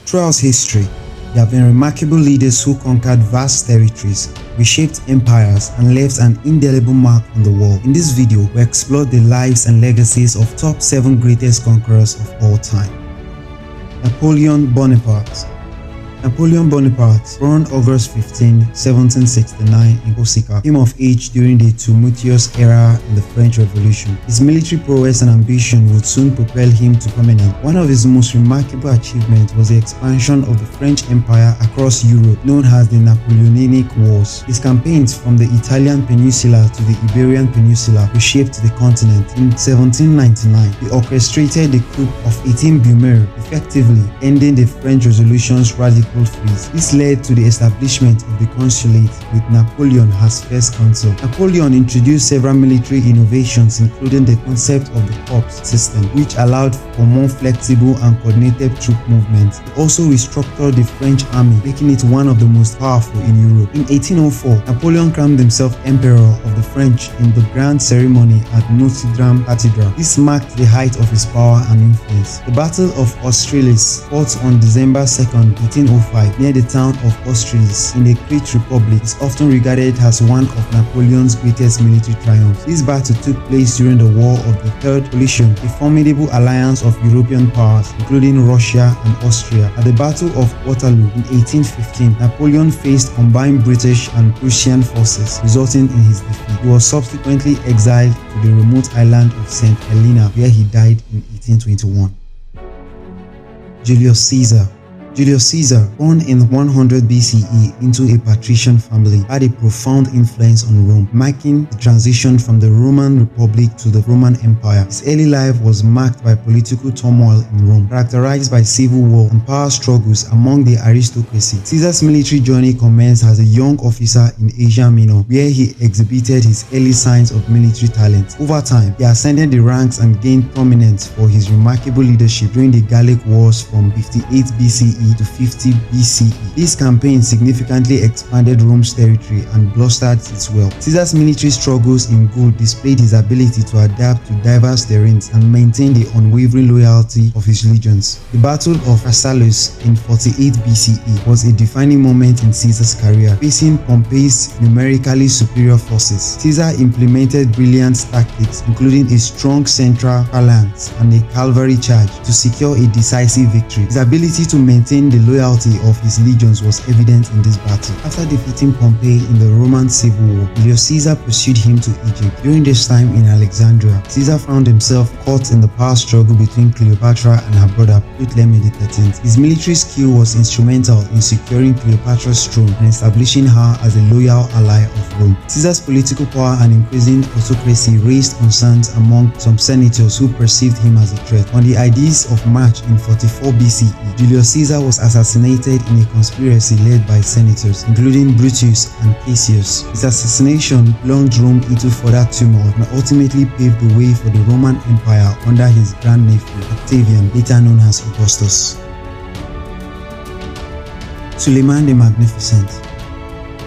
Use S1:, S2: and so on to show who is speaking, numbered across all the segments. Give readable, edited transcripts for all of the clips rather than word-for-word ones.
S1: Throughout history, there have been remarkable leaders who conquered vast territories, reshaped empires, and left an indelible mark on the world. In this video, we explore the lives and legacies of top 7 greatest conquerors of all time. Napoleon Bonaparte. Napoleon Bonaparte, born August 15, 1769 in Corsica, came of age during the tumultuous era in the French Revolution. His military prowess and ambition would soon propel him to prominence. One of his most remarkable achievements was the expansion of the French Empire across Europe, known as the Napoleonic Wars. His campaigns from the Italian peninsula to the Iberian Peninsula reshaped the continent. In 1799, he orchestrated the coup of 18 Brumaire, effectively ending the French Revolution's radical freeze. This led to the establishment of the consulate with Napoleon as first consul. Napoleon introduced several military innovations, including the concept of the corps system, which allowed for more flexible and coordinated troop movements. He also restructured the French army, making it one of the most powerful in Europe. In 1804, Napoleon crowned himself Emperor of the French in the grand ceremony at Notre Dame Cathedral. This marked the height of his power and influence. The Battle of Austerlitz, fought on December 2nd, 1805, near the town of Austerlitz in the Crete Republic, is often regarded as one of Napoleon's greatest military triumphs. This battle took place during the War of the Third Coalition, a formidable alliance of European powers, including Russia and Austria. At the Battle of Waterloo in 1815, Napoleon faced combined British and Prussian forces, resulting in his defeat. He was subsequently exiled to the remote island of St. Helena, where he died in 1821. Julius Caesar. Julius Caesar, born in 100 BCE into a patrician family, had a profound influence on Rome, marking the transition from the Roman Republic to the Roman Empire. His early life was marked by political turmoil in Rome, characterized by civil war and power struggles among the aristocracy. Caesar's military journey commenced as a young officer in Asia Minor, where he exhibited his early signs of military talent. Over time, he ascended the ranks and gained prominence for his remarkable leadership during the Gallic Wars from 58 BCE to 50 BCE. This campaign significantly expanded Rome's territory and bolstered its wealth. Caesar's military struggles in Gaul displayed his ability to adapt to diverse terrains and maintain the unwavering loyalty of his legions. The Battle of Pharsalus in 48 BCE was a defining moment in Caesar's career. Facing Pompey's numerically superior forces, Caesar implemented brilliant tactics, including a strong central phalanx and a cavalry charge, to secure a decisive victory. His ability to maintain the loyalty of his legions was evident in this battle. After defeating Pompey in the Roman Civil War, Julius Caesar pursued him to Egypt. During this time in Alexandria, Caesar found himself caught in the power struggle between Cleopatra and her brother Ptolemy XIII. His military skill was instrumental in securing Cleopatra's throne and establishing her as a loyal ally of Rome. Caesar's political power and increasing autocracy raised concerns among some senators who perceived him as a threat. On the Ides of March in 44 BCE, Julius Caesar was assassinated in a conspiracy led by senators, including Brutus and Cassius. His assassination plunged Rome into further turmoil and ultimately paved the way for the Roman Empire under his grandnephew Octavian, later known as Augustus. Suleiman the Magnificent.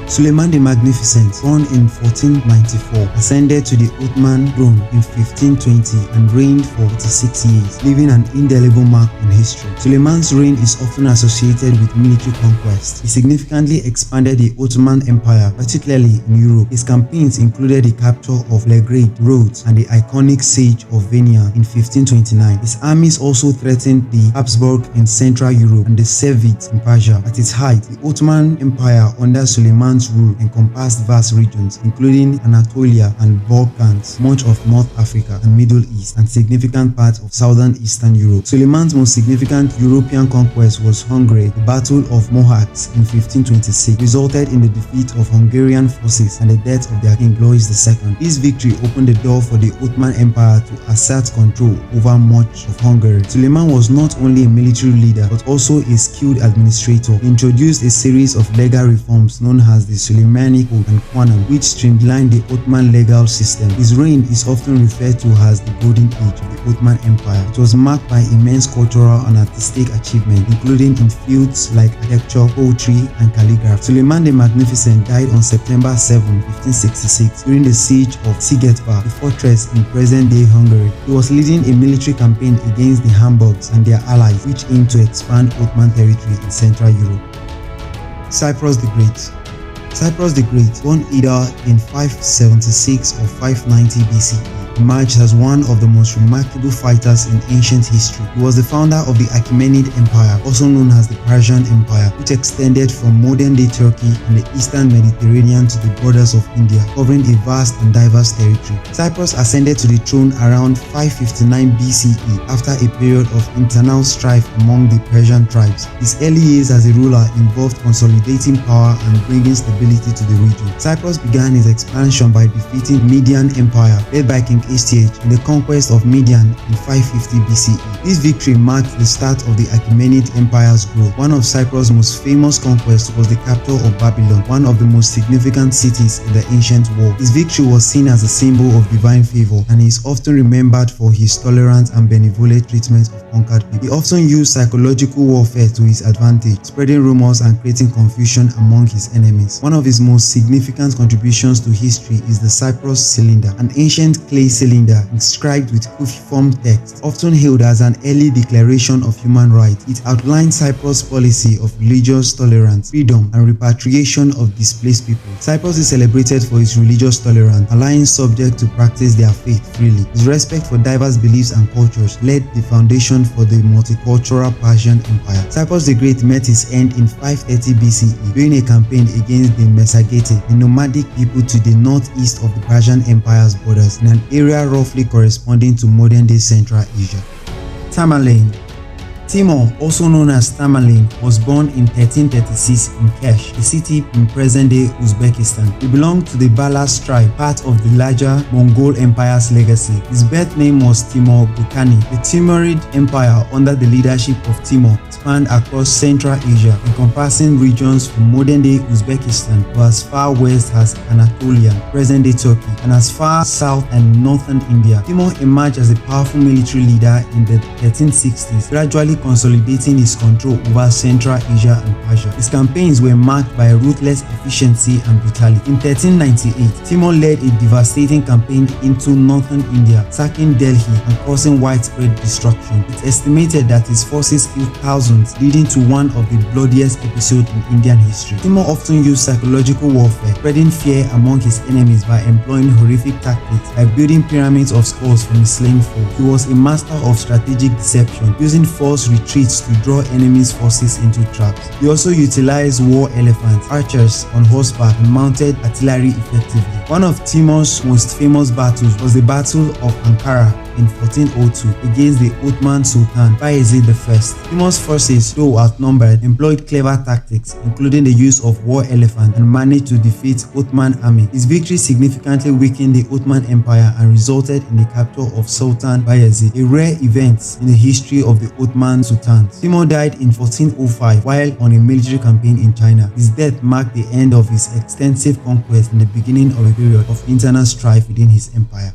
S1: Suleiman the Magnificent, born in 1494, ascended to the Ottoman throne in 1520 and reigned for 46 years, leaving an indelible mark on history. Suleiman's reign is often associated with military conquest. He significantly expanded the Ottoman Empire, particularly in Europe. His campaigns included the capture of Belgrade, Rhodes, and the iconic siege of Vienna in 1529. His armies also threatened the Habsburg in Central Europe and the Safavids in Persia. At its height, the Ottoman Empire under Suleiman rule encompassed vast regions, including Anatolia and Balkans, much of North Africa and Middle East, and significant parts of southern Eastern Europe. Suleiman's most significant European conquest was Hungary. The Battle of Mohacs in 1526 resulted in the defeat of Hungarian forces and the death of their king Louis II. This victory opened the door for the Ottoman Empire to assert control over much of Hungary. Suleiman was not only a military leader but also a skilled administrator. He introduced a series of legal reforms known as as the Suleimani Code and Quanum, which streamlined the Ottoman legal system. His reign is often referred to as the Golden Age of the Ottoman Empire. It was marked by immense cultural and artistic achievement, including in fields like architecture, poetry, and calligraphy. Suleiman the Magnificent died on September 7, 1566, during the siege of Sigetvar, a fortress in present-day Hungary. He was leading a military campaign against the Hamburgs and their allies, which aimed to expand Ottoman territory in Central Europe. Cyprus the Great. Cyprus the Great, born either in 576 or 590 BCE, emerged as one of the most remarkable fighters in ancient history. He was the founder of the Achaemenid Empire, also known as the Persian Empire, which extended from modern-day Turkey and the eastern Mediterranean to the borders of India, covering a vast and diverse territory. Cyprus ascended to the throne around 559 BCE after a period of internal strife among the Persian tribes. His early years as a ruler involved consolidating power and bringing stability to the region. Cyprus began its expansion by defeating Median Empire, led by King Astyages, in the conquest of Midian in 550 BCE. This victory marked the start of the Achaemenid Empire's growth. One of Cyprus' most famous conquests was the capture of Babylon, one of the most significant cities in the ancient world. His victory was seen as a symbol of divine favor, and he is often remembered for his tolerant and benevolent treatment of conquered people. He often used psychological warfare to his advantage, spreading rumors and creating confusion among his enemies. One of his most significant contributions to history is the Cyprus cylinder, an ancient clay cylinder inscribed with cuneiform text, often hailed as an early declaration of human rights. It outlined Cyprus' policy of religious tolerance, freedom, and repatriation of displaced people. Cyprus is celebrated for its religious tolerance, allowing subjects to practice their faith freely. His respect for diverse beliefs and cultures laid the foundation for the multicultural Persian Empire. Cyprus the Great met his end in 530 BCE during a campaign against the Mesagete, a nomadic people to the northeast of the Persian Empire's borders, in an area roughly corresponding to modern-day Central Asia. Tamerlane. Timur, also known as Tamerlane, was born in 1336 in Kesh, a city in present-day Uzbekistan. He belonged to the Balas tribe, part of the larger Mongol Empire's legacy. His birth name was Timur Bukani. The Timurid Empire, under the leadership of Timur, spanned across Central Asia, encompassing regions from modern-day Uzbekistan to as far west as Anatolia, present-day Turkey, and as far south and northern India. Timur emerged as a powerful military leader in the 1360s, gradually consolidating his control over Central Asia and Persia. His campaigns were marked by ruthless efficiency and brutality. In 1398, Timur led a devastating campaign into northern India, sacking Delhi and causing widespread destruction. It's estimated that his forces killed thousands, leading to one of the bloodiest episodes in Indian history. Timur often used psychological warfare, spreading fear among his enemies by employing horrific tactics like building pyramids of skulls from his slain foes. He was a master of strategic deception, using false retreats to draw enemies' forces into traps. He also utilized war elephants, archers on horseback, and mounted artillery effectively. One of Timur's most famous battles was the Battle of Ankara in 1402 against the Ottoman Sultan Bayezid I. Timur's forces, though outnumbered, employed clever tactics, including the use of war elephant, and managed to defeat Ottoman army. His victory significantly weakened the Ottoman Empire and resulted in the capture of Sultan Bayezid, a rare event in the history of the Ottoman Sultans. Timur died in 1405 while on a military campaign in China. His death marked the end of his extensive conquest and the beginning of a period of internal strife within his empire.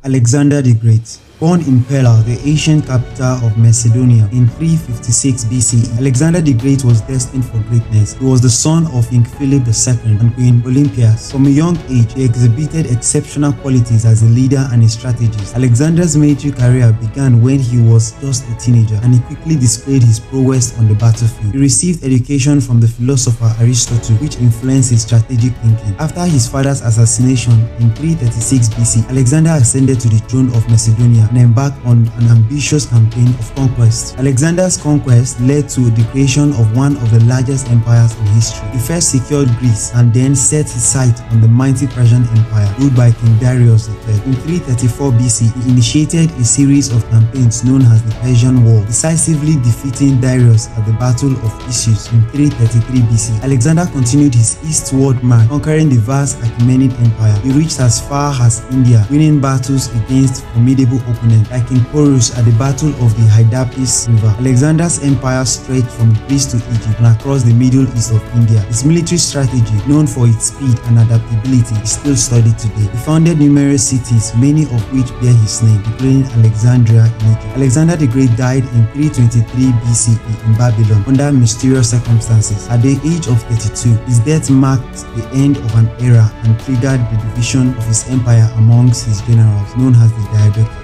S1: Alexander the Great. Born in Pella, the ancient capital of Macedonia, in 356 BCE, Alexander the Great was destined for greatness. He was the son of King Philip II and Queen Olympias. From a young age, he exhibited exceptional qualities as a leader and a strategist. Alexander's military career began when he was just a teenager, and he quickly displayed his prowess on the battlefield. He received education from the philosopher Aristotle, which influenced his strategic thinking. After his father's assassination in 336 BC, Alexander ascended to the throne of Macedonia and embarked on an ambitious campaign of conquest. Alexander's conquest led to the creation of one of the largest empires in history. He first secured Greece and then set his sight on the mighty Persian Empire ruled by King Darius III. In 334 BC, he initiated a series of campaigns known as the Persian War, decisively defeating Darius at the Battle of Issus in 333 BC. Alexander continued his eastward march, conquering the vast Achaemenid Empire. He reached as far as India, winning battles against formidable opponent, like in Porus at the Battle of the Hydaspes River. Alexander's empire stretched from Greece to Egypt and across the Middle East of India. His military strategy, known for its speed and adaptability, is still studied today. He founded numerous cities, many of which bear his name, including Alexandria in Egypt. Alexander the Great died in 323 BCE in Babylon under mysterious circumstances. At the age of 32, his death marked the end of an era and triggered the division of his empire amongst his generals, known as the Diadochi.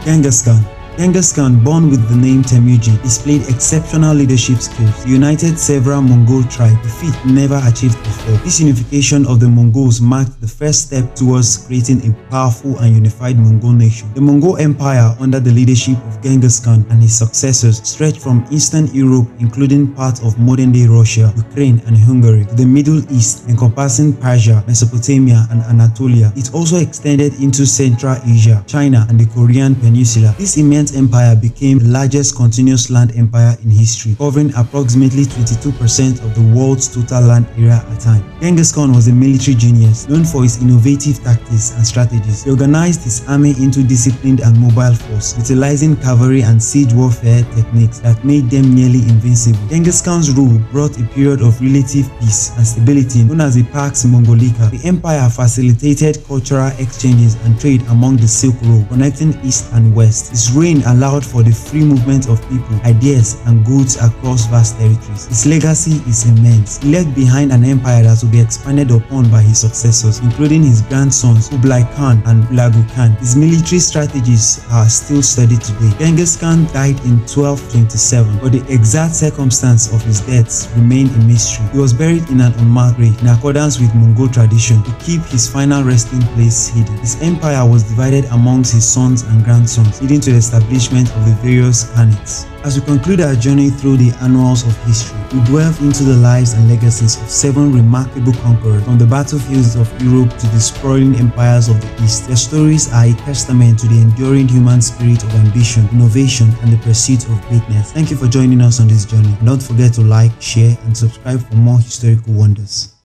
S1: Genghis Khan. Genghis Khan, born with the name Temujin, displayed exceptional leadership skills. He united several Mongol tribes, a feat never achieved before. This unification of the Mongols marked the first step towards creating a powerful and unified Mongol nation. The Mongol Empire, under the leadership of Genghis Khan and his successors, stretched from Eastern Europe, including parts of modern-day Russia, Ukraine, and Hungary, to the Middle East, encompassing Persia, Mesopotamia, and Anatolia. It also extended into Central Asia, China, and the Korean Peninsula. This immense empire became the largest continuous land empire in history, covering approximately 22% of the world's total land area at time. Genghis Khan was a military genius, known for his innovative tactics and strategies. He organized his army into disciplined and mobile force, utilizing cavalry and siege warfare techniques that made them nearly invincible. Genghis Khan's rule brought a period of relative peace and stability known as the Pax Mongolica. The empire facilitated cultural exchanges and trade among the Silk Road, connecting east and west. His reign allowed for the free movement of people, ideas, and goods across vast territories. His legacy is immense. He left behind an empire that will be expanded upon by his successors, including his grandsons Kublai Khan and Hulagu Khan. His military strategies are still studied today. Genghis Khan died in 1227, but the exact circumstance of his death remained a mystery. He was buried in an unmarked grave in accordance with Mongol tradition to keep his final resting place hidden. His empire was divided amongst his sons and grandsons, leading to the establishment of the various khanates. As we conclude our journey through the annals of history, we delve into the lives and legacies of 7 remarkable conquerors from the battlefields of Europe to the sprawling empires of the East. Their stories are a testament to the enduring human spirit of ambition, innovation, and the pursuit of greatness. Thank you for joining us on this journey. And don't forget to like, share, and subscribe for more historical wonders.